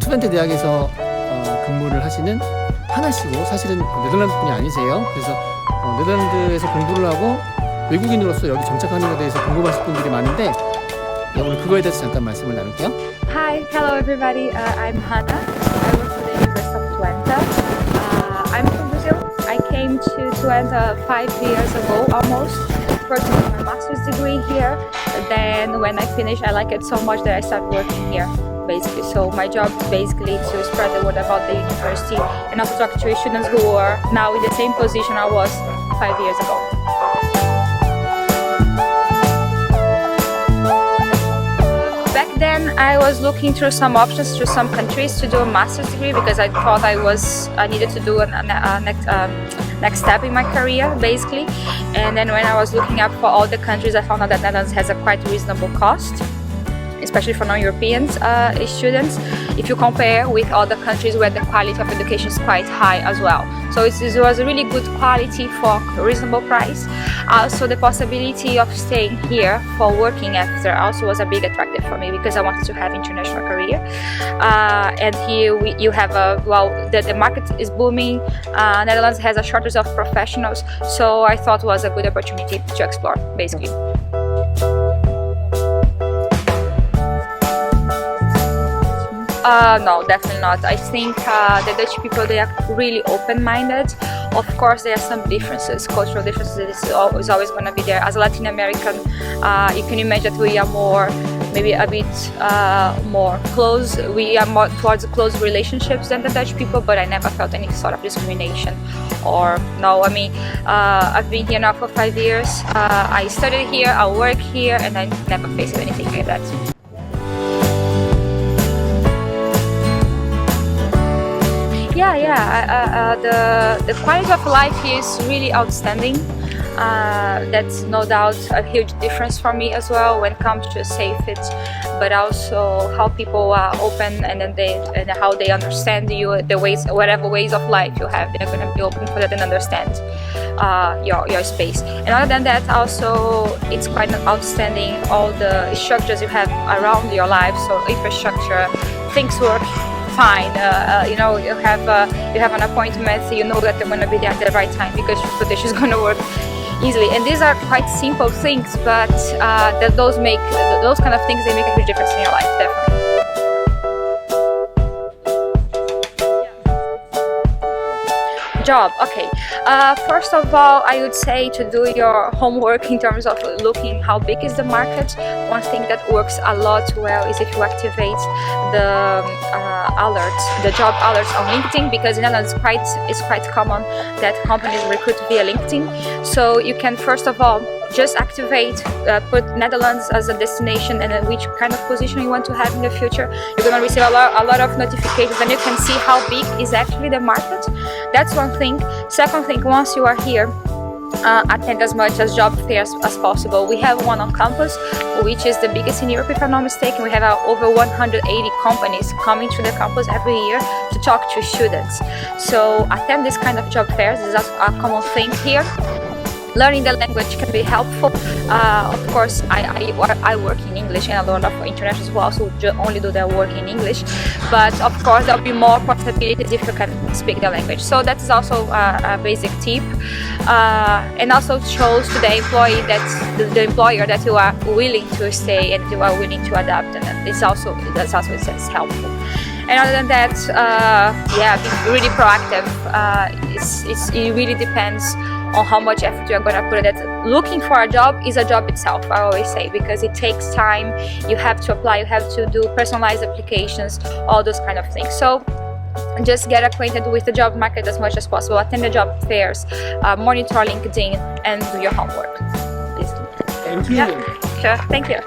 투벤테 대학에서 근무를 하시는 하나씨고 사실은 네덜란드 분이 아니세요. 그래서 네덜란드에서 공부를 하고 외국인으로서 여기 정착하는 것에 대해서 궁금하실 분들이 많은데 오늘 그거에 대해서 잠깐 말씀을 나눌게요. Hi, hello everybody. I'm Hannah. I work for the University of Twente. I'm from Brazil. I came to Twente 5 years ago almost. First I did my master's degree here. Then when I finished, I liked it so much that I started working here. Basically, so my job is basically to spread the word about the university and also talk to students who are now in the same position I was 5 years ago. Back then, I was looking through some options through some countries to do a master's degree because I thought I needed to do a next step in my career, basically. And then when I was looking up for all the countries, I found out that Netherlands has a quite reasonable cost, especially for non-European students, if you compare with other countries where the quality of education is quite high as well. So it was a really good quality for a reasonable price. Also, the possibility of staying here for working after also was a big attractive for me because I wanted to have international career. And here you have the market is booming. Netherlands has a shortage of professionals, so I thought it was a good opportunity to explore, basically. No, definitely not. I think the Dutch people, they are really open-minded. Of course, there are some differences, cultural differences is always going to be there. As a Latin American, you can imagine that we are maybe a bit more close. We are more towards close relationships than the Dutch people, but I never felt any sort of discrimination. Or no, I mean, I've been here now for 5 years. I studied here, I work here, and I never faced anything like that. Yeah. The quality of life is really outstanding. That's no doubt a huge difference for me as well when it comes to safety, but also how people are open and how they understand you, the ways, whatever ways of life you have, they're going to be open for that and understand your space. And other than that, also it's quite outstanding all the structures you have around your life. So infrastructure, things work fine. You have an appointment, you know that they're going to be there at the right time because your transportation is going to work easily. And these are quite simple things, but those kind of things, they make a huge difference in your life, definitely. Job, okay. First of all, I would say to do your homework in terms of looking how big is the market. One thing that works a lot well is if you activate the alerts, the job alerts on LinkedIn, because in Netherlands it's quite common that companies recruit via LinkedIn. So you can first of all just activate, put Netherlands as a destination and then which kind of position you want to have in the future. You're going to receive a lot of notifications and you can see how big is actually the market. That's one thing. Second thing, once you are here, attend as much as job fairs as possible. We have one on campus, which is the biggest in Europe if I'm not mistaken. We have over 180 companies coming to the campus every year to talk to students. So attend this kind of job fairs. This is a common thing here. Learning the language can be helpful. Of course, I work in English and a lot of internationals who also only do their work in English. But of course, there will be more possibilities if you can speak the language. So that is also a basic tip. And also shows to the employee the employer that you are willing to stay and you are willing to adapt, and that's also helpful. And other than that, be really proactive. It really depends on how much effort you are going to put at it. Looking for a job is a job itself, I always say, because it takes time. You have to apply, you have to do personalized applications, all those kind of things. So just get acquainted with the job market as much as possible. Attend the job fairs, monitor LinkedIn, and do your homework. Thank you. Yeah, sure. Thank you.